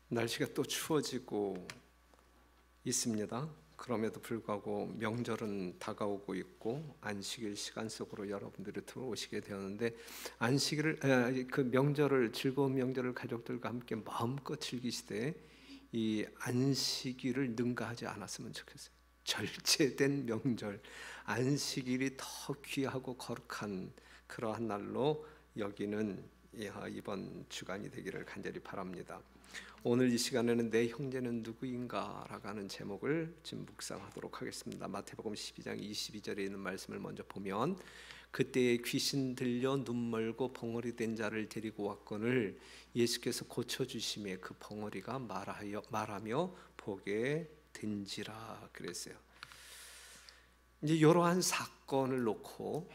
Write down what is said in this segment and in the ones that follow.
날씨가 또 추워지고 있습니다. 그럼에도 불구하고 명절은 다가오고 있고 안식일 시간 속으로 여러분들이 들어오시게 되었는데 그 명절을 즐거운 명절을 가족들과 함께 마음껏 즐기시되 이 안식일을 능가하지 않았으면 좋겠어요. 절제된 명절, 안식일이 더 귀하고 거룩한 그러한 날로 여기는 이번 주간이 되기를 간절히 바랍니다. 오늘 이 시간에는 내 형제는 누구인가 라고 하는 제목을 지금 묵상하도록 하겠습니다. 마태복음 12장 22절에 있는 말씀을 먼저 보면, 그때에 귀신 들려 눈 멀고 벙어리 된 자를 데리고 왔거늘 예수께서 고쳐주심에 그 벙어리가 말하며 보게 된지라 그랬어요. 이제 이러한 사건을 놓고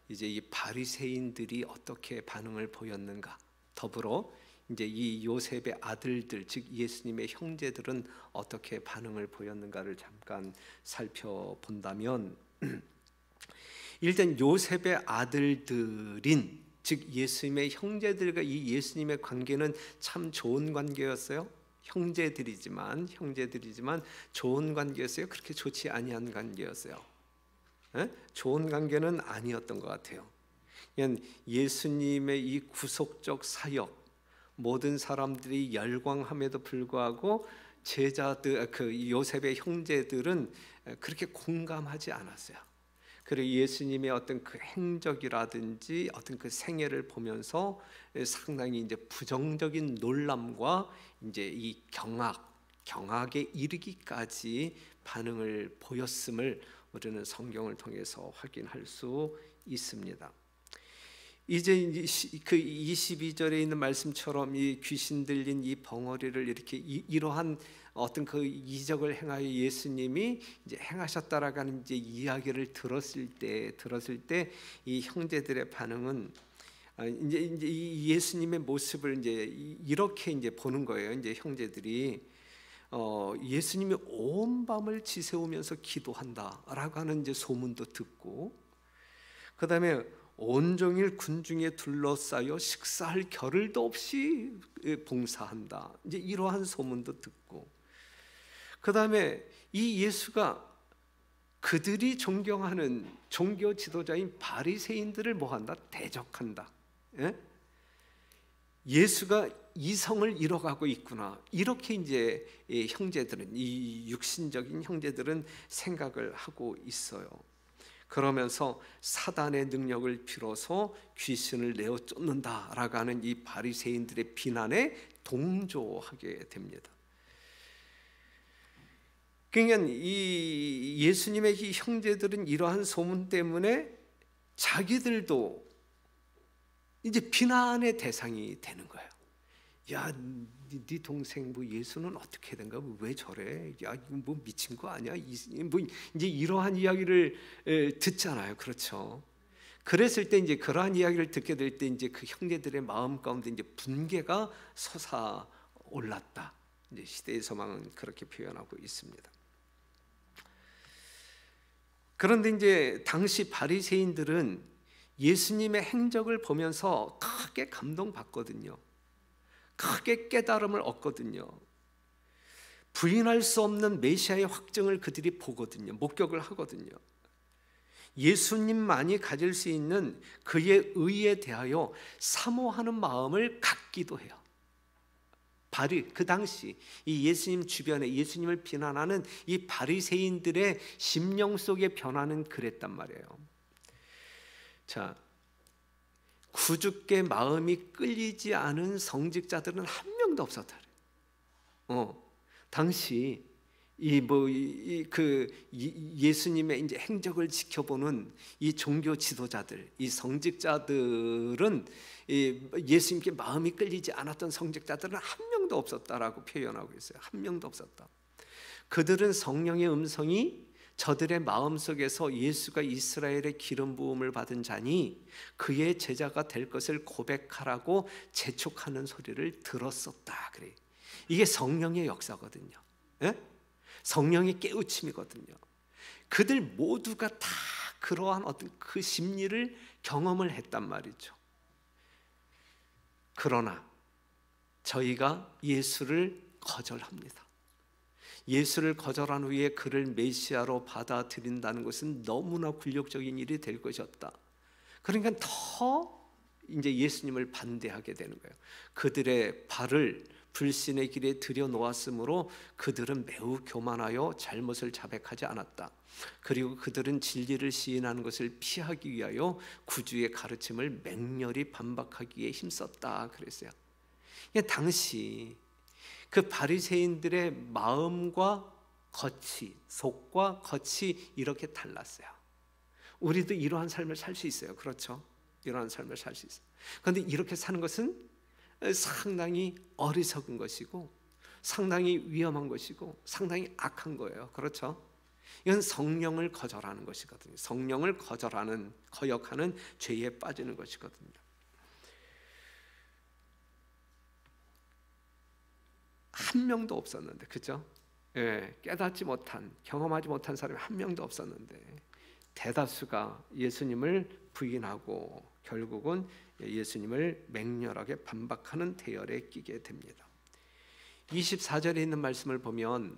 이제 이 바리새인들이 어떻게 반응을 보였는가, 더불어 이제 이 요셉의 아들들, 즉 예수님의 형제들은 어떻게 반응을 보였는가를 잠깐 살펴본다면, 일단 요셉의 아들들인 즉 예수님의 형제들과 이 예수님의 관계는 참 좋은 관계였어요. 형제들이지만 좋은 관계였어요? 그렇게 좋지 아니한 관계였어요? 좋은 관계는 아니었던 것 같아요. 그냥 예수님의 이 구속적 사역, 모든 사람들이 열광함에도 불구하고 제자들, 그 요셉의 형제들은 그렇게 공감하지 않았어요. 그리고 예수님의 어떤 그 행적이라든지 어떤 그 생애를 보면서 상당히 이제 부정적인 놀람과 이제 이 경악에 이르기까지 반응을 보였음을 우리는 성경을 통해서 확인할 수 있습니다. 이제 그 22절에 있는 말씀처럼 이 귀신 들린 이 벙어리를 이렇게 이러한 어떤 그 이적을 행하여 예수님이 이제 행하셨다라고 하는 이제 이야기를 들었을 때 이 형제들의 반응은 이제 이 예수님의 모습을 이제 이렇게 이제 보는 거예요. 이제 형제들이 예수님이 온 밤을 지새우면서 기도한다라고 하는 이제 소문도 듣고, 그다음에 온종일 군중에 둘러싸여 식사할 겨를도 없이 봉사한다, 이제 이러한 소문도 듣고, 그 다음에 이 예수가 그들이 존경하는 종교 지도자인 바리새인들을 뭐한다? 대적한다. 예수가 이성을 잃어가고 있구나, 이렇게 이제 형제들은, 이 육신적인 형제들은 생각을 하고 있어요. 그러면서 사단의 능력을 빌어서 귀신을 내어 쫓는다라고 하는 이 바리새인들의 비난에 동조하게 됩니다. 그러니까 이 예수님의 이 형제들은 이러한 소문 때문에 자기들도 이제 비난의 대상이 되는 거예요. 야, 네 동생 뭐 예수는 어떻게 된가? 왜 저래? 야, 뭐 미친 거 아니야? 뭐 이제 이러한 이야기를 듣잖아요. 그렇죠? 그랬을 때 이제 그러한 이야기를 듣게 될 때 이제 그 형제들의 마음 가운데 이제 분개가 솟아올랐다. 이제 시대의 소망은 그렇게 표현하고 있습니다. 그런데 이제 당시 바리새인들은 예수님의 행적을 보면서 크게 감동받거든요. 크게 깨달음을 얻거든요. 부인할 수 없는 메시아의 확증을 그들이 보거든요. 목격을 하거든요. 예수님만이 가질 수 있는 그의 의에 대하여 사모하는 마음을 갖기도 해요. 그 당시 이 예수님 주변에 예수님을 비난하는 이 바리새인들의 심령 속의 변화는 그랬단 말이에요. 자, 구주께 마음이 끌리지 않은 성직자들은 한 명도 없었다. 당시 예수님의 이제 행적을 지켜보는 이 종교 지도자들, 이 성직자들은 예수님께 마음이 끌리지 않았던 성직자들은 한 명도 없었다라고 표현하고 있어요. 한 명도 없었다. 그들은 성령의 음성이 저들의 마음속에서 예수가 이스라엘의 기름 부음을 받은 자니 그의 제자가 될 것을 고백하라고 재촉하는 소리를 들었었다. 그래. 이게 성령의 역사거든요. 성령의 깨우침이거든요. 그들 모두가 다 그러한 어떤 그 심리를 경험을 했단 말이죠. 그러나 저희가 예수를 거절합니다. 예수를 거절한 후에 그를 메시아로 받아들인다는 것은 너무나 굴욕적인 일이 될 것이었다. 그러니까 더 이제 예수님을 반대하게 되는 거예요. 그들의 발을 불신의 길에 들여놓았으므로 그들은 매우 교만하여 잘못을 자백하지 않았다. 그리고 그들은 진리를 시인하는 것을 피하기 위하여 구주의 가르침을 맹렬히 반박하기에 힘썼다 그랬어요. 당시 그 바리새인들의 마음과 겉이, 속과 겉이 이렇게 달랐어요. 우리도 이러한 삶을 살 수 있어요. 그렇죠? 이러한 삶을 살 수 있어요. 그런데 이렇게 사는 것은 상당히 어리석은 것이고 상당히 위험한 것이고 상당히 악한 거예요. 그렇죠? 이건 성령을 거절하는 것이거든요. 성령을 거역하는 죄에 빠지는 것이거든요. 한 명도 없었는데, 그죠? 깨닫지 못한, 경험하지 못한 사람이 한 명도 없었는데 대다수가 예수님을 부인하고 결국은 예수님을 맹렬하게 반박하는 대열에 끼게 됩니다. 24절에 있는 말씀을 보면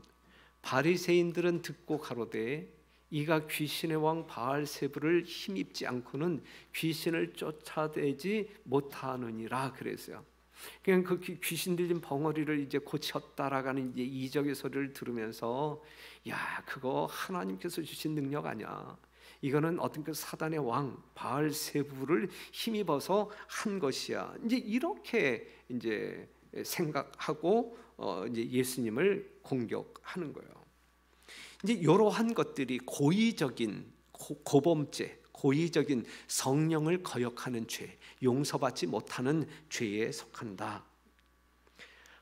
바리새인들은 듣고 가로되 이가 귀신의 왕 바알세불을 힘입지 않고는 귀신을 쫓아내지 못하느니라 그랬어요. 그냥 그 귀신 들린 벙어리를 이제 고쳤다라는 이제 이적의 소리를 들으면서 야, 그거 하나님께서 주신 능력 아니야. 이거는 어떤 그 사단의 왕 바알세불을 힘입어서 한 것이야. 이제 이렇게 이제 생각하고 이제 예수님을 공격하는 거예요. 이제 이러한 것들이 고의적인 고범죄, 고의적인 성령을 거역하는 죄, 용서받지 못하는 죄에 속한다.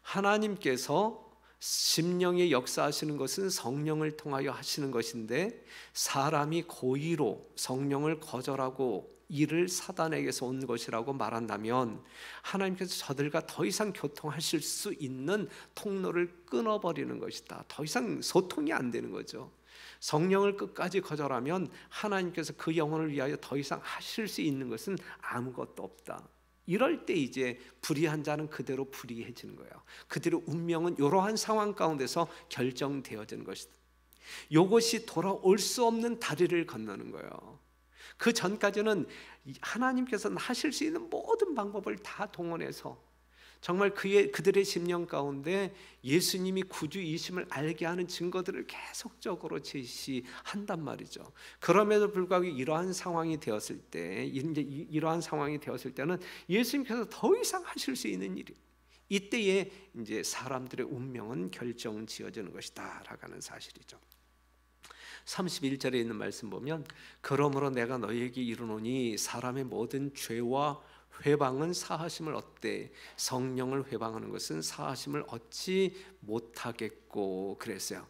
하나님께서 심령에 역사하시는 것은 성령을 통하여 하시는 것인데 사람이 고의로 성령을 거절하고 이를 사단에게서 온 것이라고 말한다면 하나님께서 저들과 더 이상 교통하실 수 있는 통로를 끊어버리는 것이다. 더 이상 소통이 안 되는 거죠. 성령을 끝까지 거절하면 하나님께서 그 영혼을 위하여 더 이상 하실 수 있는 것은 아무것도 없다. 이럴 때 이제 불의한 자는 그대로 불의해지는 거예요. 그들의 운명은 이러한 상황 가운데서 결정되어지는 것이다. 이것이 돌아올 수 없는 다리를 건너는 거예요. 그 전까지는 하나님께서 하실 수 있는 모든 방법을 다 동원해서 정말 그들의 심령 가운데 예수님이 구주이심을 알게 하는 증거들을 계속적으로 제시한단 말이죠. 그럼에도 불구하고 이러한 상황이 되었을 때는 예수님께서 더 이상 하실 수 있는 일이 이때에 이제 사람들의 운명은 결정지어지는 것이다라고 하는 사실이죠. 31절에 있는 말씀 보면 그러므로 내가 너희에게 이르노니 사람의 모든 죄와 회방은 사하심을 얻되 성령을 회방하는 것은 사하심을 얻지 못하겠고 그랬어요.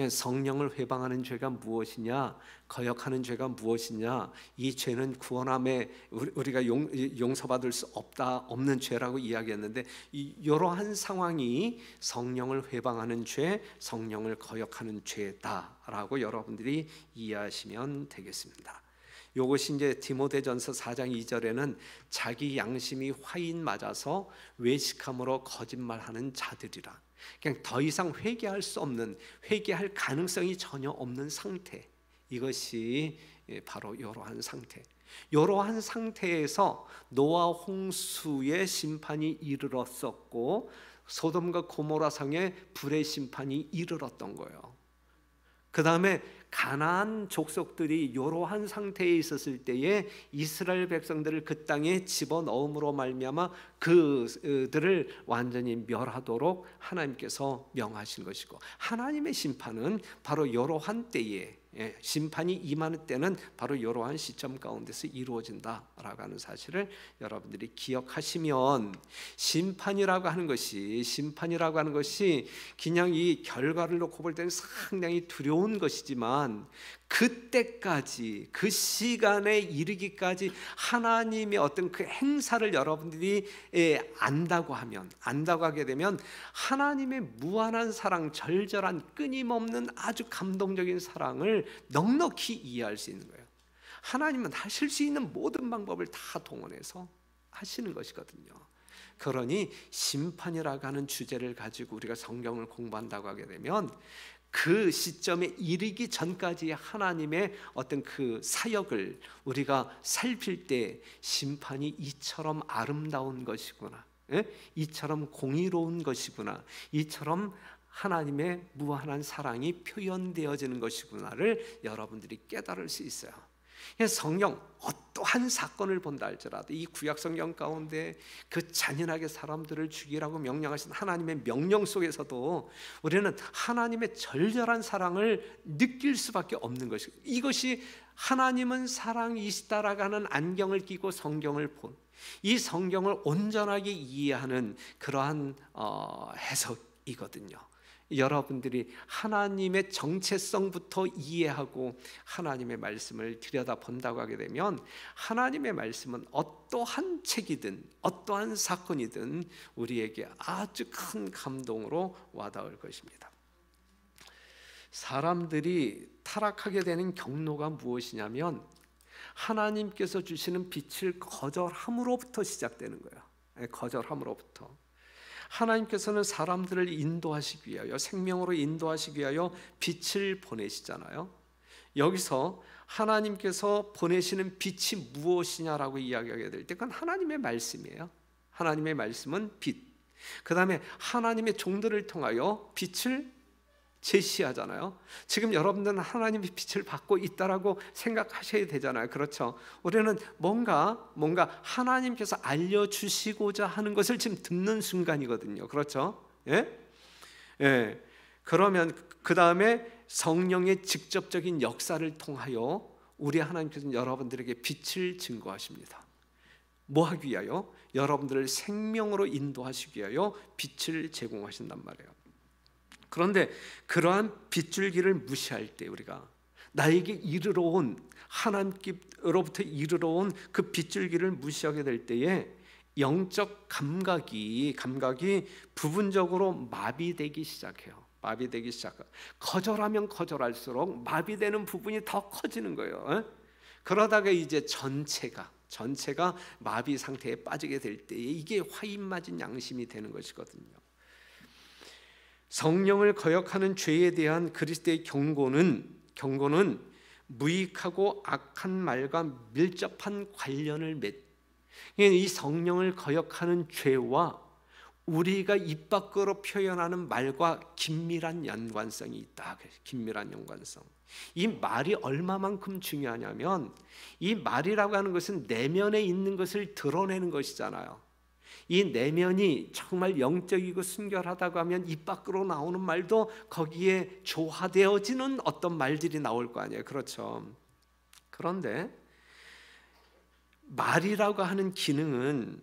성령을 회방하는 죄가 무엇이냐, 거역하는 죄가 무엇이냐, 이 죄는 구원함에 우리가 용서받을 수 없는 죄라고 이야기했는데 이러한 상황이 성령을 회방하는 죄, 성령을 거역하는 죄다라고 여러분들이 이해하시면 되겠습니다. 이것이 이제 디모데전서 4장 2절에는 자기 양심이 화인 맞아서 외식함으로 거짓말하는 자들이라. 그냥 더 이상 회개할 수 없는, 회개할 가능성이 전혀 없는 상태. 이것이 바로 이러한 상태. 이러한 상태에서 노아 홍수의 심판이 이르렀었고 소돔과 고모라 성에 불의 심판이 이르렀던 거예요. 그 다음에 가나안 족속들이 이러한 상태에 있었을 때에 이스라엘 백성들을 그 땅에 집어넣음으로 말미암아 그들을 완전히 멸하도록 하나님께서 명하신 것이고 하나님의 심판은 바로 이러한 때에 심판이 임하는 때는 바로 이러한 시점 가운데서 이루어진다라고 하는 사실을 여러분들이 기억하시면 심판이라고 하는 것이 그냥 이 결과를 놓고 볼 때는 상당히 두려운 것이지만 그때까지 그 시간에 이르기까지 하나님의 어떤 그 행사를 여러분들이 안다고 하게 되면 하나님의 무한한 사랑, 절절한 끊임없는 아주 감동적인 사랑을 넉넉히 이해할 수 있는 거예요. 하나님은 하실 수 있는 모든 방법을 다 동원해서 하시는 것이거든요. 그러니 심판이라고 하는 주제를 가지고 우리가 성경을 공부한다고 하게 되면 그 시점에 이르기 전까지 하나님의 어떤 그 사역을 우리가 살필 때 심판이 이처럼 아름다운 것이구나, 이처럼 공의로운 것이구나, 이처럼 하나님의 무한한 사랑이 표현되어지는 것이구나를 여러분들이 깨달을 수 있어요. 성령 어떠한 사건을 본다 할지라도 이 구약 성경 가운데 그 잔인하게 사람들을 죽이라고 명령하신 하나님의 명령 속에서도 우리는 하나님의 절절한 사랑을 느낄 수밖에 없는 것이고, 이것이 하나님은 사랑이시다라고 하는 안경을 끼고 성경을 본, 이 성경을 온전하게 이해하는 그러한 해석이거든요. 여러분들이 하나님의 정체성부터 이해하고 하나님의 말씀을 들여다본다고 하게 되면 하나님의 말씀은 어떠한 책이든 어떠한 사건이든 우리에게 아주 큰 감동으로 와닿을 것입니다. 사람들이 타락하게 되는 경로가 무엇이냐면 하나님께서 주시는 빛을 거절함으로부터 시작되는 거예요. 거절함으로부터. 하나님께서는 사람들을 인도하시기 위하여, 생명으로 인도하시기 위하여 빛을 보내시잖아요. 여기서 하나님께서 보내시는 빛이 무엇이냐라고 이야기하게 될 때 그건 하나님의 말씀이에요. 하나님의 말씀은 빛. 그 다음에 하나님의 종들을 통하여 빛을 제시하잖아요. 지금 여러분들은 하나님의 빛을 받고 있다라고 생각하셔야 되잖아요. 그렇죠? 우리는 뭔가 하나님께서 알려주시고자 하는 것을 지금 듣는 순간이거든요. 그렇죠? 예? 예. 그러면 그 다음에 성령의 직접적인 역사를 통하여 우리 하나님께서는 여러분들에게 빛을 증거하십니다. 뭐 하기 위하여? 여러분들을 생명으로 인도하시기 위하여 빛을 제공하신단 말이에요. 그런데 그러한 빗줄기를 무시할 때 우리가 나에게 이르러 온 하나님께로부터 이르러 온 그 빗줄기를 무시하게 될 때에 영적 감각이 부분적으로 마비되기 시작해요. 거절하면 거절할수록 마비되는 부분이 더 커지는 거예요. 그러다가 이제 전체가 마비 상태에 빠지게 될 때에 이게 화인 맞은 양심이 되는 것이거든요. 성령을 거역하는 죄에 대한 그리스도의 경고는 무익하고 악한 말과 밀접한 관련을 이 성령을 거역하는 죄와 우리가 입 밖으로 표현하는 말과 긴밀한 연관성이 있다. 긴밀한 연관성. 이 말이 얼마만큼 중요하냐면 이 말이라고 하는 것은 내면에 있는 것을 드러내는 것이잖아요. 이 내면이 정말 영적이고 순결하다고 하면 입 밖으로 나오는 말도 거기에 조화되어지는 어떤 말들이 나올 거 아니에요. 그렇죠? 그런데 말이라고 하는 기능은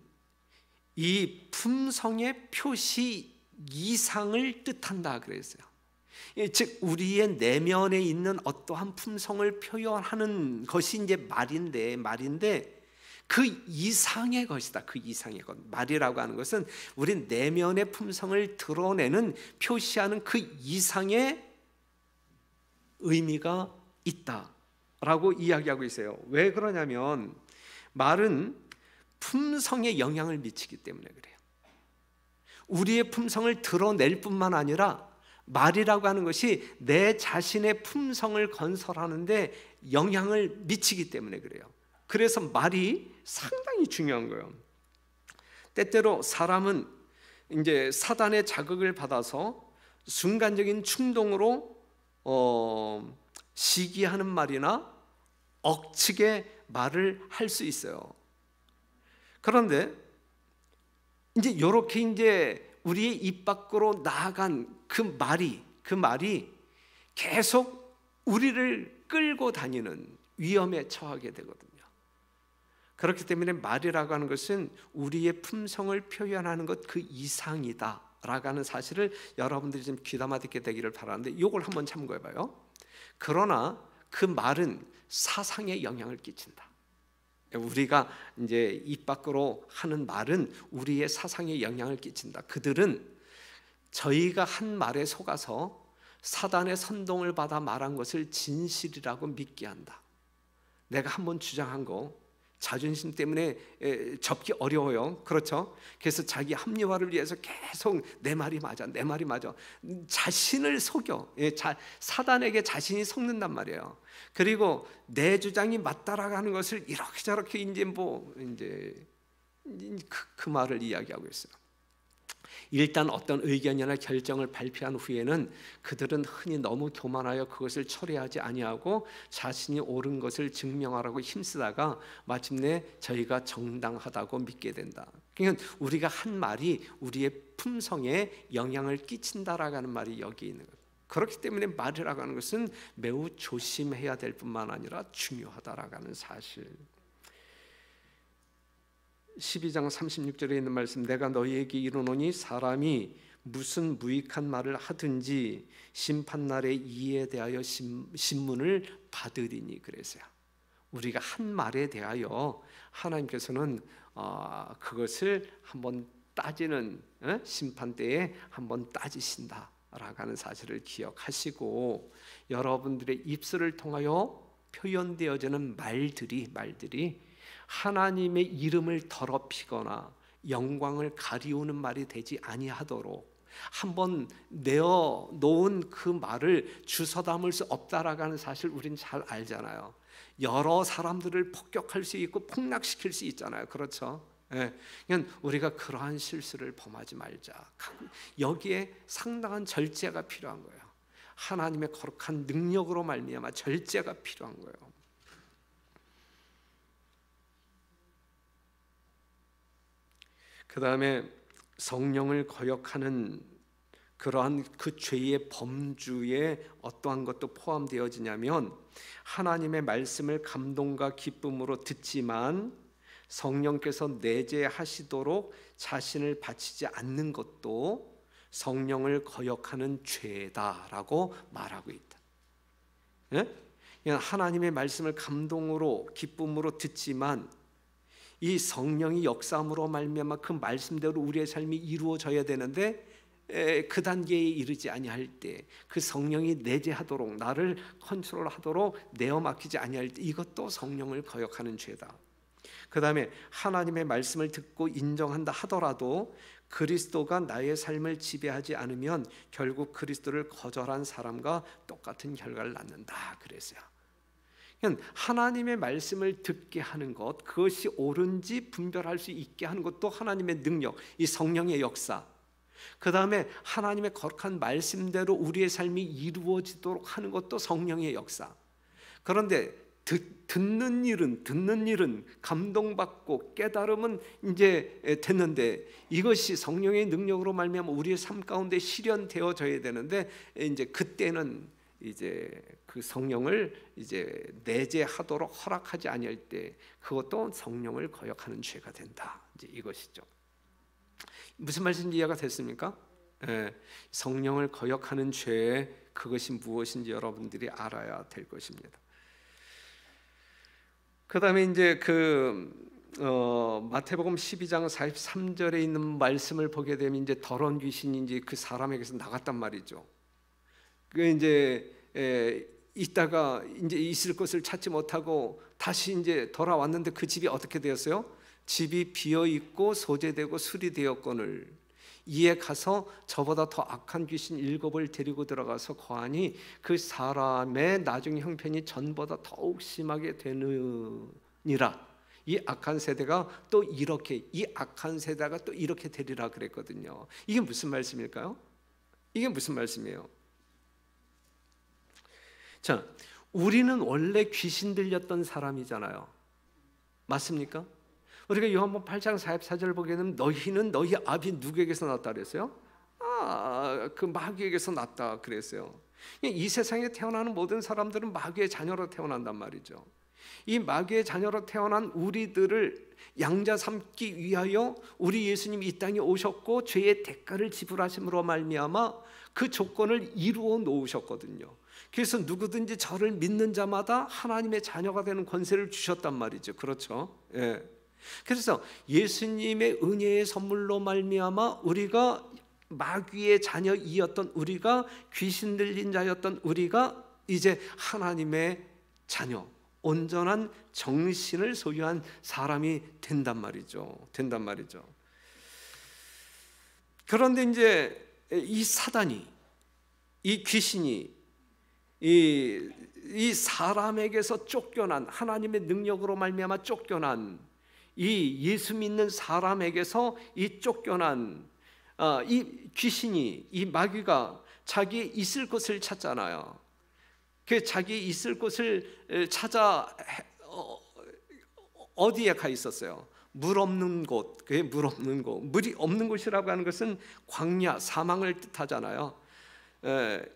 이 품성의 표시 이상을 뜻한다 그랬어요. 즉 우리의 내면에 있는 어떠한 품성을 표현하는 것이 이제 말인데 그 이상의 것이다. 그 이상의 것. 말이라고 하는 것은 우리 내면의 품성을 드러내는, 표시하는 그 이상의 의미가 있다라고 이야기하고 있어요. 왜 그러냐면 말은 품성에 영향을 미치기 때문에 그래요. 우리의 품성을 드러낼 뿐만 아니라 말이라고 하는 것이 내 자신의 품성을 건설하는데 영향을 미치기 때문에 그래요. 그래서 말이 상당히 중요한 거예요. 때때로 사람은 이제 사단의 자극을 받아서 순간적인 충동으로 시기하는 말이나 억측의 말을 할 수 있어요. 그런데 이제 이렇게 이제 우리의 입 밖으로 나아간 그 말이 계속 우리를 끌고 다니는 위험에 처하게 되거든요. 그렇기 때문에 말이라고 하는 것은 우리의 품성을 표현하는 것 그 이상이다라고 하는 사실을 여러분들이 좀 귀담아 듣게 되기를 바라는데 이걸 한번 참고해봐요. 그러나 그 말은 사상에 영향을 끼친다. 우리가 이제 입 밖으로 하는 말은 우리의 사상에 영향을 끼친다. 그들은 저희가 한 말에 속아서 사단의 선동을 받아 말한 것을 진실이라고 믿게 한다. 내가 한번 주장한 거 자존심 때문에 접기 어려워요. 그렇죠? 그래서 자기 합리화를 위해서 계속 내 말이 맞아, 내 말이 맞아. 자신을 속여. 사단에게 자신이 속는단 말이에요. 그리고 내 주장이 맞다라고 하는 것을 이렇게 저렇게 이제 그 말을 이야기하고 있어요. 일단 어떤 의견이나 결정을 발표한 후에는 그들은 흔히 너무 교만하여 그것을 처리하지 아니하고 자신이 옳은 것을 증명하라고 힘쓰다가 마침내 저희가 정당하다고 믿게 된다. 그러니까 우리가 한 말이 우리의 품성에 영향을 끼친다라고 하는 말이 여기 있는 거예요. 그렇기 때문에 말이라고 하는 것은 매우 조심해야 될 뿐만 아니라 중요하다라고 하는 사실. 12장 36절에 있는 말씀, 내가 너희에게 이르노니 사람이 무슨 무익한 말을 하든지 심판날에 이에 대하여 신문을 받으리니. 그래서요, 우리가 한 말에 대하여 하나님께서는 그것을 한번 따지는 심판 때에 한번 따지신다라고 하는 사실을 기억하시고, 여러분들의 입술을 통하여 표현되어지는 말들이 하나님의 이름을 더럽히거나 영광을 가리우는 말이 되지 아니하도록 한번 내어 놓은 그 말을 주워 담을 수 없다라고 하는 사실 우리는 잘 알잖아요. 여러 사람들을 폭격할 수 있고 폭락시킬 수 있잖아요. 그렇죠? 그러니까 우리가 그러한 실수를 범하지 말자. 여기에 상당한 절제가 필요한 거예요. 하나님의 거룩한 능력으로 말미암아 절제가 필요한 거예요. 그 다음에 성령을 거역하는 그러한 그 죄의 범주에 어떠한 것도 포함되어지냐면, 하나님의 말씀을 감동과 기쁨으로 듣지만 성령께서 내재하시도록 자신을 바치지 않는 것도 성령을 거역하는 죄다라고 말하고 있다. 하나님의 말씀을 감동으로 기쁨으로 듣지만 이 성령이 역사함으로 말미암아 그 말씀대로 우리의 삶이 이루어져야 되는데 그 단계에 이르지 아니할 때, 그 성령이 내재하도록 나를 컨트롤하도록 내어 맡기지 아니할 때, 이것도 성령을 거역하는 죄다. 그 다음에 하나님의 말씀을 듣고 인정한다 하더라도 그리스도가 나의 삶을 지배하지 않으면 결국 그리스도를 거절한 사람과 똑같은 결과를 낳는다. 그랬어요. 하나님의 말씀을 듣게 하는 것, 그것이 옳은지 분별할 수 있게 하는 것도 하나님의 능력, 이 성령의 역사. 그 다음에 하나님의 거룩한 말씀대로 우리의 삶이 이루어지도록 하는 것도 성령의 역사. 그런데 듣는 일은 감동받고 깨달음은 이제 됐는데, 이것이 성령의 능력으로 말미암아 우리의 삶 가운데 실현되어져야 되는데, 이제 그때는 이제 그 성령을 이제 내재하도록 허락하지 아니할 때 그것도 성령을 거역하는 죄가 된다. 이제 이것이죠. 무슨 말씀인지 이해가 됐습니까? 성령을 거역하는 죄, 그것이 무엇인지 여러분들이 알아야 될 것입니다. 그 다음에 이제 마태복음 12장 43절에 있는 말씀을 보게 되면 이제 더러운 귀신이 이제 그 사람에게서 나갔단 말이죠. 그 이제 있다가 이제 있을 것을 찾지 못하고 다시 이제 돌아왔는데 그 집이 어떻게 되었어요? 집이 비어 있고 소재되고 수리되었거늘 이에 가서 저보다 더 악한 귀신 7을 데리고 들어가서 거하니 그 사람의 나중 형편이 전보다 더욱 심하게 되느니라. 이 악한 세대가 또 이렇게 되리라 그랬거든요. 이게 무슨 말씀일까요? 이게 무슨 말씀이에요? 자, 우리는 원래 귀신 들렸던 사람이잖아요. 맞습니까? 우리가 요한복음 8장 44절 보게 되면 너희는 너희 아비 누구에게서 났다 그랬어요? 그 마귀에게서 났다 그랬어요. 이 세상에 태어나는 모든 사람들은 마귀의 자녀로 태어난단 말이죠. 이 마귀의 자녀로 태어난 우리들을 양자 삼기 위하여 우리 예수님이 이 땅에 오셨고 죄의 대가를 지불하심으로 말미암아 그 조건을 이루어 놓으셨거든요. 그래서 누구든지 저를 믿는 자마다 하나님의 자녀가 되는 권세를 주셨단 말이죠. 그렇죠? 예. 그래서 예수님의 은혜의 선물로 말미암아 우리가 마귀의 자녀이었던 우리가, 귀신 들린 자였던 우리가 이제 하나님의 자녀, 온전한 정신을 소유한 사람이 된단 말이죠. 그런데 이제 이 사단이, 이 귀신이 이 사람에게서 쫓겨난, 하나님의 능력으로 말미암아 쫓겨난 이 예수 믿는 사람에게서 이 쫓겨난 이 귀신이, 이 마귀가 자기 있을 곳을 찾잖아요. 그 자기 있을 곳을 찾아 어디에 가 있었어요? 물 없는 곳. 그게 물 없는 곳. 물이 없는 곳이라고 하는 것은 광야, 사망을 뜻하잖아요.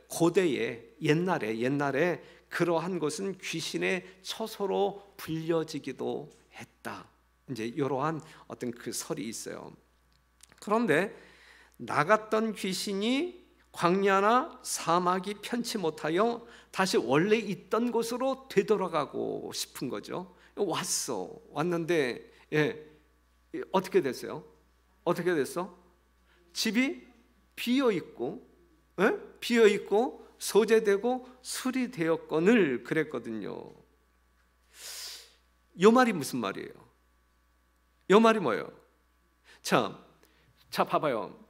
고대에 옛날에 그러한 곳은 귀신의 처소로 불려지기도 했다. 이제 이러한 어떤 그 설이 있어요. 그런데 나갔던 귀신이 광야나 사막이 편치 못하여 다시 원래 있던 곳으로 되돌아가고 싶은 거죠. 왔는데 어떻게 됐어요? 집이 비어 있고 소재되고 수리되었거늘 그랬거든요. 이 말이 무슨 말이에요? 이 말이 뭐예요? 자 봐봐요.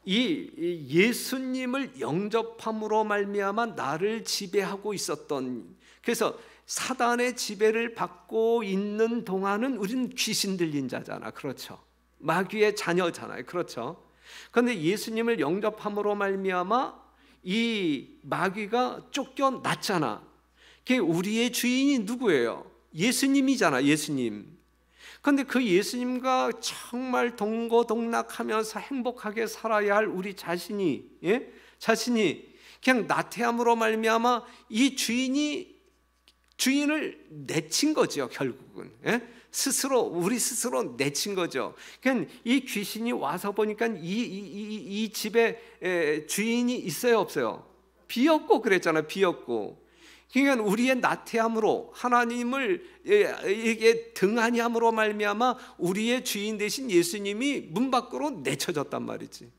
이 예수님을 영접함으로 말미암아 나를 지배하고 있었던, 그래서 사단의 지배를 받고 있는 동안은 우리는 귀신 들린 자잖아. 그렇죠? 마귀의 자녀잖아요. 그렇죠? 그런데 예수님을 영접함으로 말미암아 이 마귀가 쫓겨났잖아. 그게 우리의 주인이 누구예요? 예수님이잖아. 예수님. 그런데 그 예수님과 정말 동고동락하면서 행복하게 살아야 할 우리 자신이 그냥 나태함으로 말미암아 이 주인을 내친 거죠. 결국은 우리 스스로 내친 거죠. 그러니까 이 귀신이 와서 보니까 이 집에 주인이 있어요, 없어요? 비었고 그랬잖아요. 비었고. 그러니까 우리의 나태함으로 하나님을 이게 등한히 함으로 말미암아 우리의 주인 되신 예수님이 문 밖으로 내쳐졌단 말이지.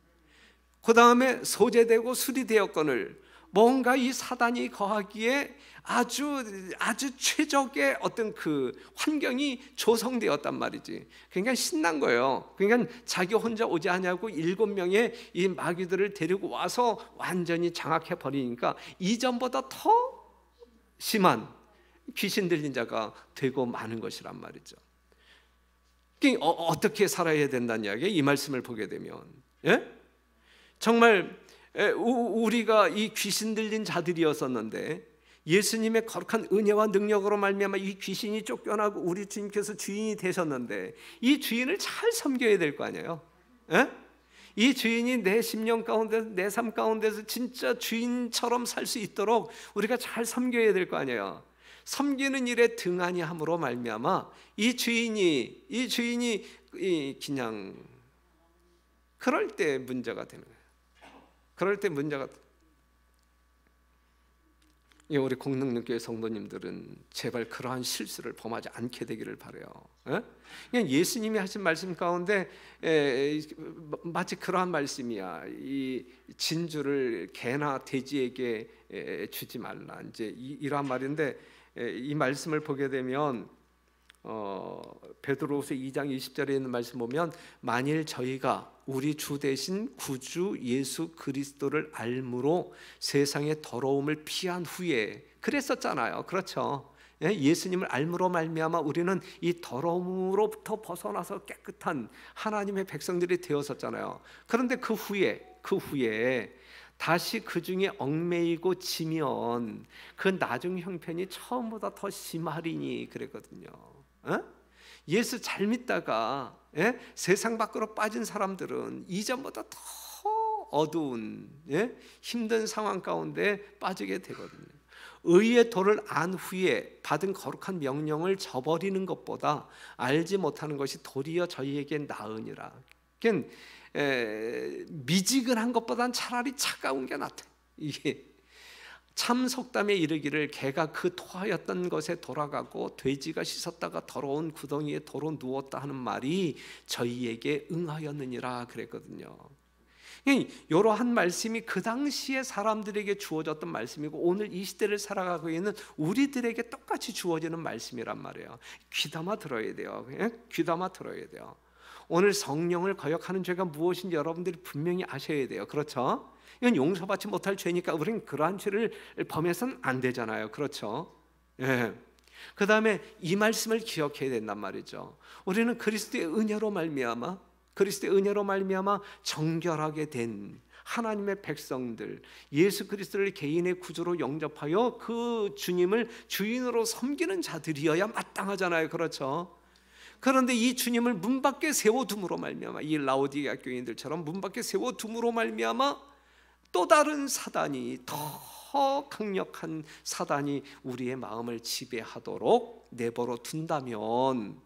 그 다음에 소재되고 수리되었거늘, 뭔가 이 사단이 거하기에 아주 최적의 어떤 그 환경이 조성되었단 말이지. 그러니까 신난 거예요. 그러니까 자기 혼자 오지 않냐고 7명의 이 마귀들을 데리고 와서 완전히 장악해 버리니까 이전보다 더 심한 귀신 들린 자가 되고 마는 것이란 말이죠. 어떻게 살아야 된다는 이야기예요. 이 말씀을 보게 되면 정말 우리가 이 귀신 들린 자들이었었는데 예수님의 거룩한 은혜와 능력으로 말미암아 이 귀신이 쫓겨나고 우리 주님께서 주인이 되셨는데 이 주인을 잘 섬겨야 될 거 아니에요. 이 주인이 내 심령 가운데서, 내 삶 가운데서 진짜 주인처럼 살 수 있도록 우리가 잘 섬겨야 될 거 아니에요. 섬기는 일에 등한히 함으로 말미암아 이 주인이 그냥 그럴 때 문제가 되는 거예요. 우리 공능능교회 성도님들은 제발 그러한 실수를 범하지 않게 되기를 바라요. 그냥 예수님이 하신 말씀 가운데 마치 그러한 말씀이야. 이 진주를 개나 돼지에게 주지 말라. 이제 이러한 말인데 이 말씀을 보게 되면 베드로후서 2장 20절에 있는 말씀 보면 만일 저희가 우리 주 대신 구주 예수 그리스도를 알므로 세상의 더러움을 피한 후에 그랬었잖아요. 그렇죠? 예수님을 알므로 말미암아 우리는 이 더러움으로부터 벗어나서 깨끗한 하나님의 백성들이 되었었잖아요. 그런데 그 후에 다시 그 중에 얽매이고 지면 그 나중 형편이 처음보다 더 심하리니 그랬거든요. 예수 잘 믿다가 세상 밖으로 빠진 사람들은 이전보다 더 어두운 힘든 상황 가운데 빠지게 되거든요. 의의 도를 안 후에 받은 거룩한 명령을 저버리는 것보다 알지 못하는 것이 도리어 저희에게 나으니라. 그러니까 미지근한 것보단 차라리 차가운 게 낫다. 이게 참 속담에 이르기를 개가 그 토하였던 것에 돌아가고 돼지가 씻었다가 더러운 구덩이에 도로 누웠다 하는 말이 저희에게 응하였느니라 그랬거든요. 이러한 말씀이 그 당시에 사람들에게 주어졌던 말씀이고 오늘 이 시대를 살아가고 있는 우리들에게 똑같이 주어지는 말씀이란 말이에요. 귀담아 들어야 돼요. 귀담아 들어야 돼요. 오늘 성령을 거역하는 죄가 무엇인지 여러분들이 분명히 아셔야 돼요. 그렇죠? 이건 용서받지 못할 죄니까 우리는 그러한 죄를 범해서는 안 되잖아요. 그렇죠? 예. 그 다음에 이 말씀을 기억해야 된단 말이죠. 우리는 그리스도의 은혜로 말미암아 정결하게 된 하나님의 백성들, 예수 그리스도를 개인의 구주로 영접하여 그 주님을 주인으로 섬기는 자들이어야 마땅하잖아요. 그렇죠? 그런데 이 주님을 문 밖에 세워둠으로 말미암아, 이 라오디게아 교인들처럼 문 밖에 세워둠으로 말미암아 또 다른 사단이, 더 강력한 사단이 우리의 마음을 지배하도록 내버려 둔다면,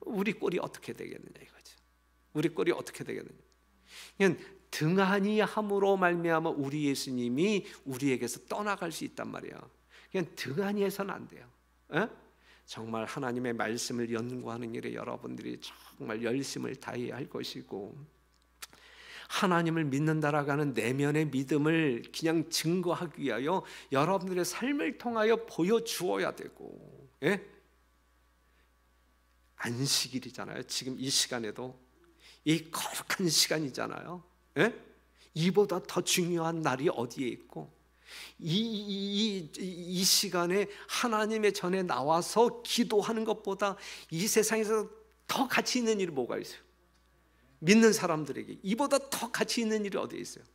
우리 꼴이 어떻게 되겠느냐 이거죠. 우리 꼴이 어떻게 되겠느냐. 그냥 등한히 함으로 말미암아 우리 예수님이 우리에게서 떠나갈 수 있단 말이야. 그냥 등한히 해서는 안 돼요. 정말 하나님의 말씀을 연구하는 일에 여러분들이 정말 열심을 다해야 할 것이고, 하나님을 믿는다라고 하는 내면의 믿음을 그냥 증거하기 위하여 여러분들의 삶을 통하여 보여주어야 되고, 안식일이잖아요. 지금 이 시간에도 이 거룩한 시간이잖아요. 이보다 더 중요한 날이 어디에 있고, 이 시간에 하나님의 전에 나와서 기도하는 것보다 이 세상에서 더 가치 있는 일이 뭐가 있어요? 믿는 사람들에게 이보다 더 가치 있는 일이 어디에 있어요?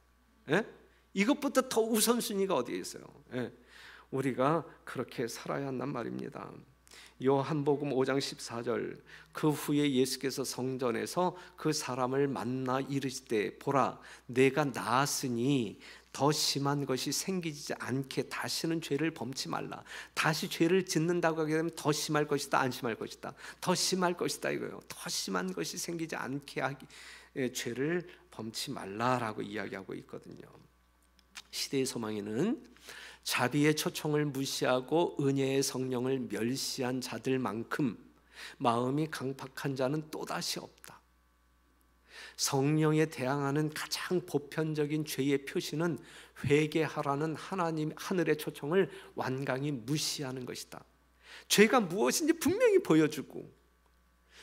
이것보다 더 우선순위가 어디에 있어요? 우리가 그렇게 살아야 한단 말입니다. 요한복음 5장 14절, 그 후에 예수께서 성전에서 그 사람을 만나 이르시되 보라 내가 나았으니 더 심한 것이 생기지 않게 다시는 죄를 범치 말라. 다시 죄를 짓는다고 하게 되면 더 심할 것이다, 안 심할 것이다? 더 심할 것이다 이거예요. 더 심한 것이 생기지 않게 하기, 죄를 범치 말라라고 이야기하고 있거든요. 시대의 소망에는 자비의 초청을 무시하고 은혜의 성령을 멸시한 자들만큼 마음이 강팍한 자는 또다시 없다. 성령에 대항하는 가장 보편적인 죄의 표시는 회개하라는 하늘의 초청을 완강히 무시하는 것이다. 죄가 무엇인지 분명히 보여주고,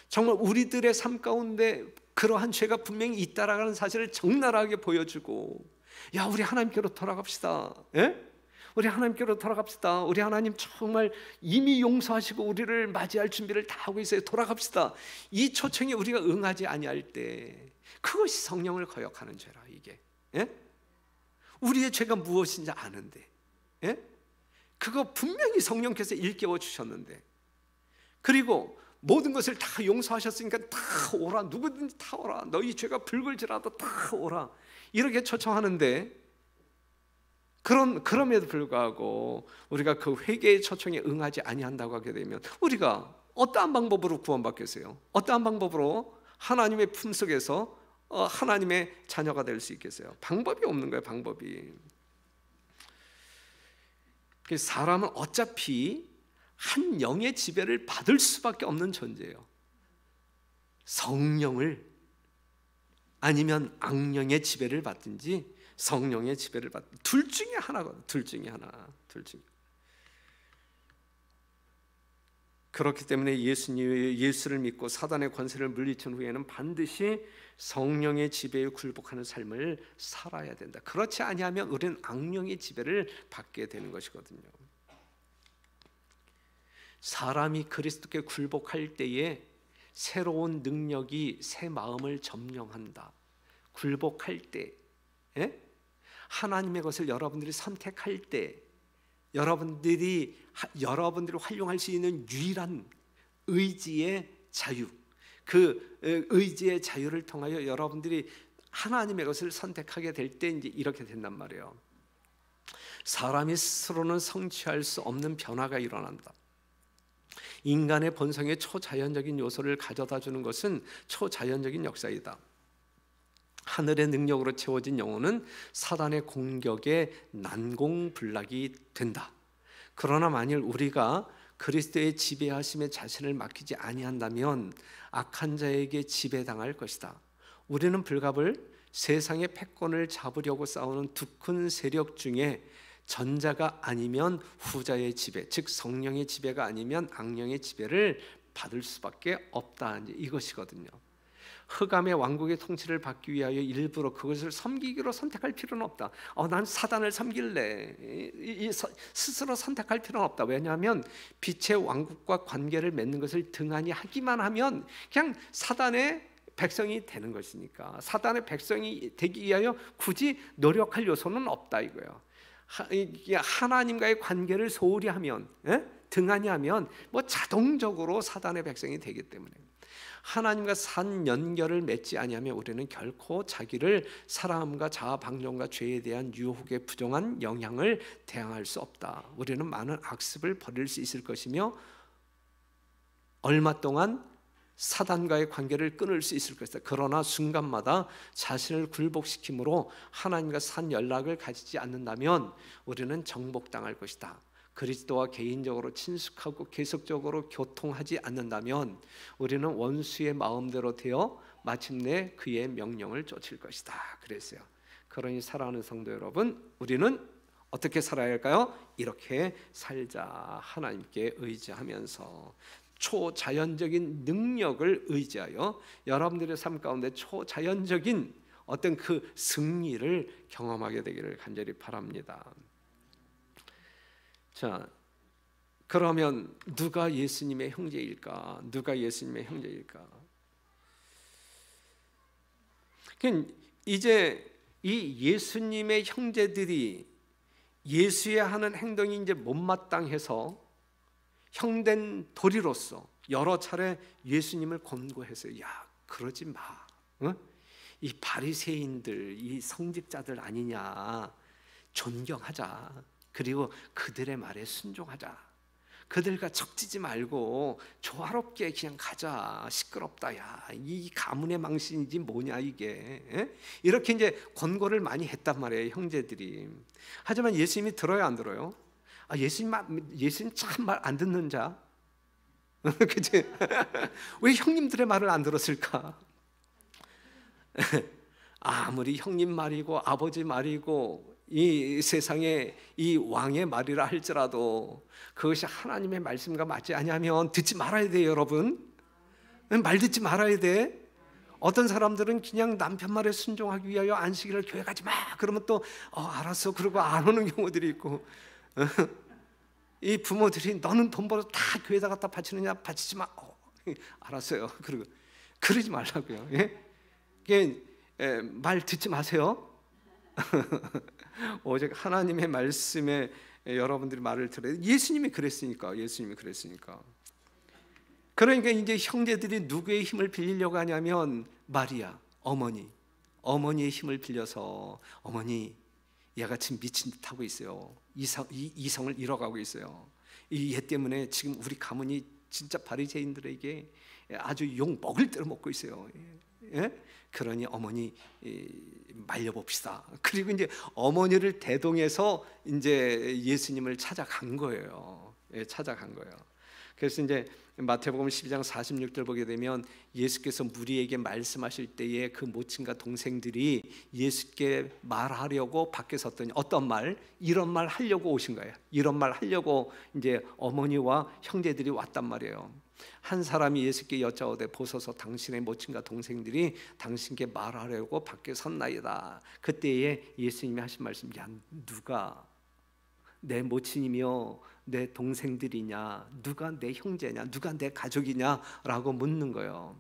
정말 우리들의 삶 가운데 그러한 죄가 분명히 있다라는 사실을 적나라하게 보여주고, 야 우리 하나님께로 돌아갑시다. 우리 하나님께로 돌아갑시다. 우리 하나님 정말 이미 용서하시고 우리를 맞이할 준비를 다 하고 있어요. 돌아갑시다. 이 초청에 우리가 응하지 아니할 때 그것이 성령을 거역하는 죄라. 이게 우리의 죄가 무엇인지 아는데, 그거 분명히 성령께서 일깨워 주셨는데, 그리고 모든 것을 다 용서하셨으니까 다 오라, 누구든지 다 오라, 너희 죄가 불글지라도 다 오라, 이렇게 초청하는데, 그럼에도 불구하고 우리가 그 회개의 초청에 응하지 아니한다고 하게 되면 우리가 어떠한 방법으로 구원받겠어요? 어떠한 방법으로 하나님의 품속에서 하나님의 자녀가 될 수 있겠어요? 방법이 없는 거예요. 방법이. 사람은 어차피 한 영의 지배를 받을 수밖에 없는 존재예요. 성령을 아니면 악령의 지배를 받든지 성령의 지배를 받든, 둘 중에 하나거든. 둘 중에 하나. 그렇기 때문에 예수를 믿고 사단의 권세를 물리친 후에는 반드시 성령의 지배에 굴복하는 삶을 살아야 된다. 그렇지 아니하면 우리는 악령의 지배를 받게 되는 것이거든요. 사람이 그리스도께 굴복할 때에 새로운 능력이 새 마음을 점령한다. 굴복할 때, 하나님의 것을 여러분들이 선택할 때, 여러분들이 활용할 수 있는 유일한 의지의 자유, 그 의지의 자유를 통하여 여러분들이 하나님의 것을 선택하게 될 때 이제 이렇게 된단 말이에요. 사람이 스스로는 성취할 수 없는 변화가 일어난다. 인간의 본성의 초자연적인 요소를 가져다 주는 것은 초자연적인 역사이다. 하늘의 능력으로 채워진 영혼은 사단의 공격에 난공불락이 된다. 그러나 만일 우리가 그리스도의 지배하심에 자신을 맡기지 아니한다면 악한 자에게 지배당할 것이다. 우리는 불갑을 세상의 패권을 잡으려고 싸우는 두 큰 세력 중에 전자가 아니면 후자의 지배, 즉 성령의 지배가 아니면 악령의 지배를 받을 수밖에 없다. 이제 이것이거든요. 흑암의 왕국의 통치를 받기 위하여 일부러 그것을 섬기기로 선택할 필요는 없다. 난 사단을 섬길래. 스스로 선택할 필요는 없다. 왜냐하면 빛의 왕국과 관계를 맺는 것을 등한히 하기만 하면 그냥 사단의 백성이 되는 것이니까, 사단의 백성이 되기 위하여 굳이 노력할 요소는 없다 이거예요. 하나님과의 관계를 소홀히 하면, 등한히 하면 뭐 자동적으로 사단의 백성이 되기 때문에, 하나님과 산 연결을 맺지 아니하면 우리는 결코 자기를 사람과 자아 방종과 죄에 대한 유혹에 부정한 영향을 대항할 수 없다. 우리는 많은 악습을 버릴 수 있을 것이며 얼마 동안 사단과의 관계를 끊을 수 있을 것이다. 그러나 순간마다 자신을 굴복시킴으로 하나님과 산 연락을 가지지 않는다면 우리는 정복당할 것이다. 그리스도와 개인적으로 친숙하고 계속적으로 교통하지 않는다면 우리는 원수의 마음대로 되어 마침내 그의 명령을 쫓을 것이다. 그랬어요. 그러니 사랑하는 성도 여러분, 우리는 어떻게 살아야 할까요? 이렇게 살자. 하나님께 의지하면서 초자연적인 능력을 의지하여 여러분들의 삶 가운데 초자연적인 어떤 그 승리를 경험하게 되기를 간절히 바랍니다. 자, 그러면 누가 예수님의 형제일까? 누가 예수님의 형제일까? 이제 이 예수님의 형제들이 예수의 하는 행동이 이제 못마땅해서 형된 도리로서 여러 차례 예수님을 권고했어요. 야, 그러지 마. 이 바리새인들, 이 성직자들 아니냐. 존경하자. 그리고 그들의 말에 순종하자. 그들과 척지지 말고 조화롭게 그냥 가자. 시끄럽다. 야, 이 가문의 망신이지 뭐냐 이게. 이렇게 이제 권고를 많이 했단 말이에요, 형제들이. 하지만 예수님이 들어요, 안 들어요? 예수님 참 말 안 듣는 자. 그치? 왜 형님들의 말을 안 들었을까? 아무리 형님 말이고 아버지 말이고 이 세상의 이 왕의 말이라 할지라도 그것이 하나님의 말씀과 맞지 아니하면 듣지 말아야 돼요, 여러분. 말 듣지 말아야 돼. 어떤 사람들은 그냥 남편 말에 순종하기 위하여 안식일을 교회 가지 마. 그러면 또 알았어. 그러고 안 오는 경우들이 있고. 이 부모들이 너는 돈 벌어서 다 교회에다 갖다 바치느냐? 바치지 마. 알았어요. 그리고 그러지 말라고요. 말 듣지 마세요. 오직 하나님의 말씀에 여러분들이 말을 들어야 돼. 예수님이 그랬으니까. 그러니까 이제 형제들이 누구의 힘을 빌리려고 하냐면 마리아, 어머니의 힘을 빌려서 어머니, 얘가 지금 미친 듯 하고 있어요. 이성을 잃어가고 있어요. 이 얘 때문에 지금 우리 가문이 진짜 바리새인들에게 아주 욕 먹을 대로 먹고 있어요. 그러니 어머니 말려봅시다. 그리고 이제 어머니를 대동해서 이제 예수님을 찾아간 거예요. 그래서 이제 마태복음 12장 46절 보게 되면 예수께서 무리에게 말씀하실 때에 그 모친과 동생들이 예수께 말하려고 밖에 섰더니 어떤 말? 이런 말 하려고 오신 거예요. 이런 말 하려고 이제 어머니와 형제들이 왔단 말이에요. 한 사람이 예수께 여짜오되 보소서 당신의 모친과 동생들이 당신께 말하려고 밖에 섰나이다. 그때에 예수님이 하신 말씀, 야, 누가 내 모친이며 내 동생들이냐, 누가 내 형제냐, 누가 내 가족이냐라고 묻는 거예요.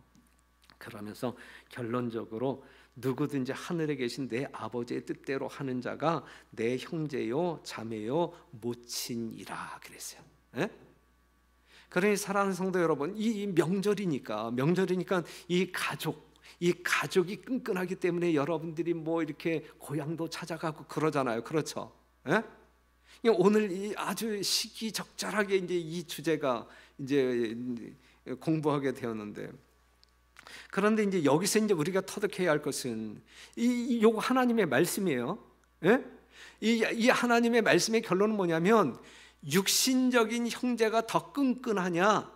그러면서 결론적으로 누구든지 하늘에 계신 내 아버지의 뜻대로 하는 자가 내 형제요 자매요 모친이라 그랬어요. 그러니 사랑하는 성도 여러분, 이 명절이니까 이 가족이 끈끈하기 때문에 여러분들이 뭐 이렇게 고향도 찾아가고 그러잖아요. 그렇죠? 오늘 아주 시기적절하게 이제 이 주제가 이제 공부하게 되었는데, 그런데 이제 여기서 이제 우리가 터득해야 할 것은 요거 하나님의 말씀이에요. 이 하나님의 말씀의 결론은 뭐냐면 육신적인 형제가 더 끈끈하냐,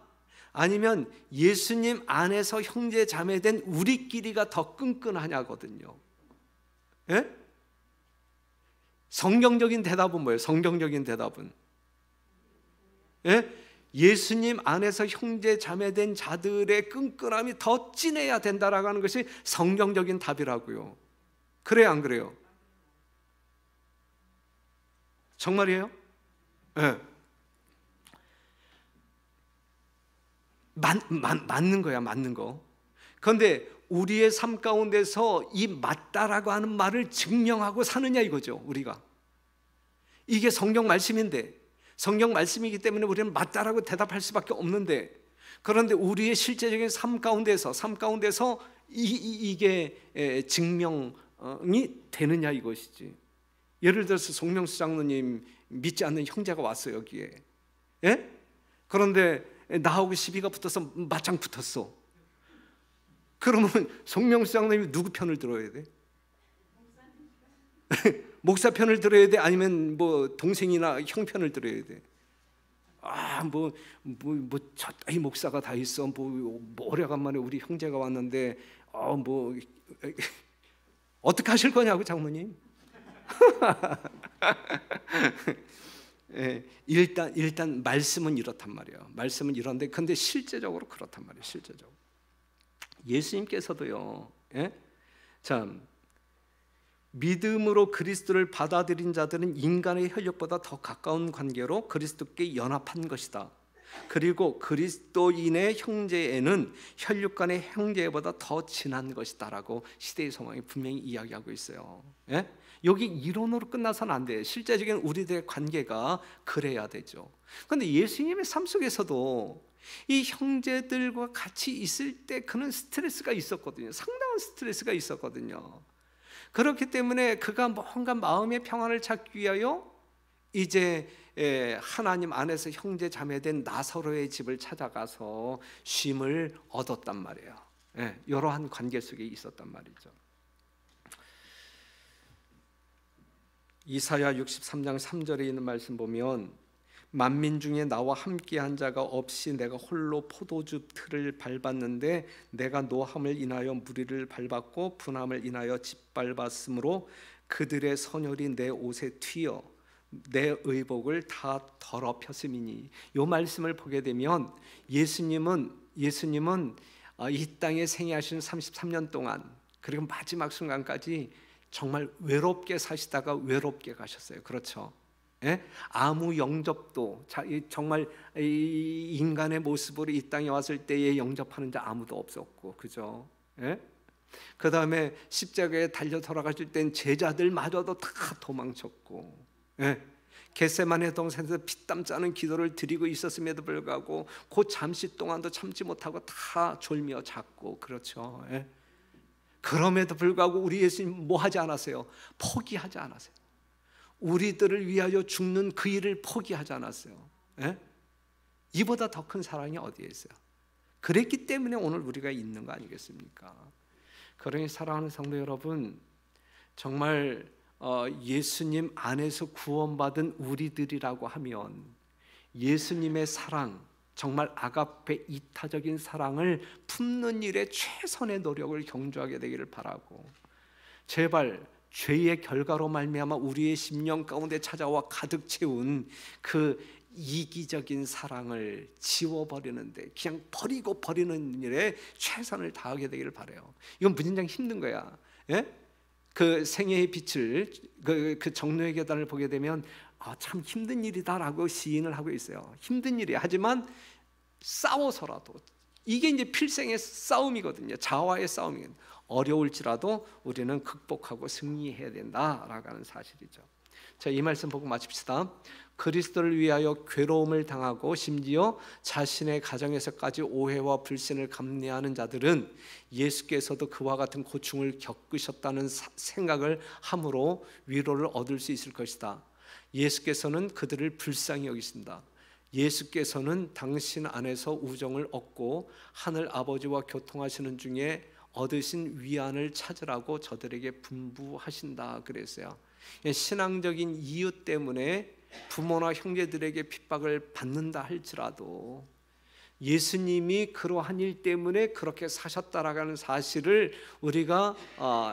아니면 예수님 안에서 형제 자매된 우리끼리가 더 끈끈하냐거든요. 예? 성경적인 대답은 뭐예요? 성경적인 대답은 예? 예수님 안에서 형제 자매된 자들의 끈끈함이 더 진해야 된다라고 하는 것이 성경적인 답이라고요. 그래요, 안 그래요? 정말이에요? 예. 맞는 거야, 맞는 거. 그런데 우리의 삶 가운데서 이 맞다라고 하는 말을 증명하고 사느냐 이거죠, 우리가. 이게 성경 말씀인데, 성경 말씀이기 때문에 우리는 맞다라고 대답할 수밖에 없는데, 그런데 우리의 실제적인 삶 가운데서 이게 증명이 되느냐 이것이지. 예를 들어서 송명수 장로님 믿지 않는 형제가 왔어 여기에. 예? 그런데 나하고 시비가 붙어서 맞짱 붙었어. 그러면 송명수 장로님이 누구 편을 들어야 돼? 목사 편을 들어야 돼? 아니면 뭐 동생이나 형 편을 들어야 돼? 이 목사가 다 있어. 오래간만에 우리 형제가 왔는데 어떻게 하실 거냐고 장모님. 예, 일단 말씀은 이렇단 말이에요. 말씀은 이런데 근데 실제적으로 그렇단 말이에요. 실제적으로 예수님께서도요. 예? 참 믿음으로 그리스도를 받아들인 자들은 인간의 혈육보다 더 가까운 관계로 그리스도께 연합한 것이다. 그리고 그리스도인의 형제에는 혈육 간의 형제보다 더 진한 것이다라고 시대의 소망이 분명히 이야기하고 있어요. 예? 여기 이론으로 끝나서는 안 돼요. 실제적인 우리들의 관계가 그래야 되죠. 그런데 예수님의 삶 속에서도 이 형제들과 같이 있을 때 그는 스트레스가 있었거든요. 상당한 스트레스가 있었거든요. 그렇기 때문에 그가 뭔가 마음의 평안을 찾기 위하여 이제 하나님 안에서 형제 자매된 나사로의 집을 찾아가서 쉼을 얻었단 말이에요. 이러한 관계 속에 있었단 말이죠. 이사야 63장 3절에 있는 말씀 보면 만민 중에 나와 함께한 자가 없이 내가 홀로 포도주 틀을 밟았는데 내가 노함을 인하여 무리를 밟았고 분함을 인하여 짓밟았으므로 그들의 선혈이 내 옷에 튀어 내 의복을 다 더럽혔음이니. 이 말씀을 보게 되면 예수님은 이 땅에 생애하신 33년 동안 그리고 마지막 순간까지 정말 외롭게 사시다가 외롭게 가셨어요. 그렇죠? 예? 아무 영접도 정말 인간의 모습으로 이 땅에 왔을 때에 영접하는 자 아무도 없었고, 그죠? 예? 그 다음에 십자가에 달려 돌아가실 땐 제자들마저도 다 도망쳤고, 예? 겟세마네 동산에서 피땀 짜는 기도를 드리고 있었음에도 불구하고 그 잠시 동안도 참지 못하고 다 졸며 잤고, 그렇죠? 예? 그럼에도 불구하고 우리 예수님 뭐 하지 않았어요? 포기하지 않았어요. 우리들을 위하여 죽는 그 일을 포기하지 않았어요. 예? 이보다 더 큰 사랑이 어디에 있어요? 그랬기 때문에 오늘 우리가 있는 거 아니겠습니까? 그러니 사랑하는 성도 여러분, 정말 예수님 안에서 구원받은 우리들이라고 하면 예수님의 사랑, 정말 아가페 이타적인 사랑을 품는 일에 최선의 노력을 경주하게 되기를 바라고, 제발 죄의 결과로 말미암아 우리의 심령 가운데 찾아와 가득 채운 그 이기적인 사랑을 지워버리는데, 그냥 버리는 일에 최선을 다하게 되기를 바라요. 이건 무진장 힘든 거야. 예? 그 생애의 빛을 그 정로의 계단을 보게 되면 참 힘든 일이다라고 시인을 하고 있어요. 힘든 일이야. 하지만 싸워서라도, 이게 이제 필생의 싸움이거든요. 자아와의 싸움이거든요. 어려울지라도 우리는 극복하고 승리해야 된다라고 하는 사실이죠. 자, 이 말씀 보고 마칩시다. 그리스도를 위하여 괴로움을 당하고 심지어 자신의 가정에서까지 오해와 불신을 감내하는 자들은 예수께서도 그와 같은 고충을 겪으셨다는 생각을 함으로 위로를 얻을 수 있을 것이다. 예수께서는 그들을 불쌍히 여기신다. 예수께서는 당신 안에서 우정을 얻고 하늘 아버지와 교통하시는 중에 얻으신 위안을 찾으라고 저들에게 분부하신다 그랬어요. 신앙적인 이유 때문에 부모나 형제들에게 핍박을 받는다 할지라도 예수님이 그러한 일 때문에 그렇게 사셨다라는 사실을 우리가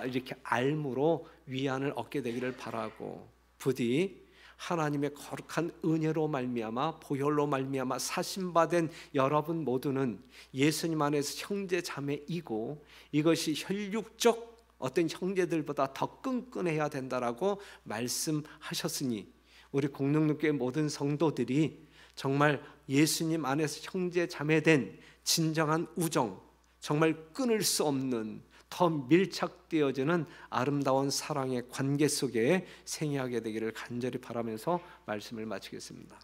이렇게 알므로 위안을 얻게 되기를 바라고, 부디 하나님의 거룩한 은혜로 말미암아 보혈로 말미암아 사심받은 여러분 모두는 예수님 안에서 형제 자매이고, 이것이 혈육적 어떤 형제들보다 더 끈끈해야 된다라고 말씀하셨으니, 우리 공동교회 모든 성도들이 정말 예수님 안에서 형제 자매된 진정한 우정, 정말 끊을 수 없는 더 밀착되어지는 아름다운 사랑의 관계 속에 생애하게 되기를 간절히 바라면서 말씀을 마치겠습니다.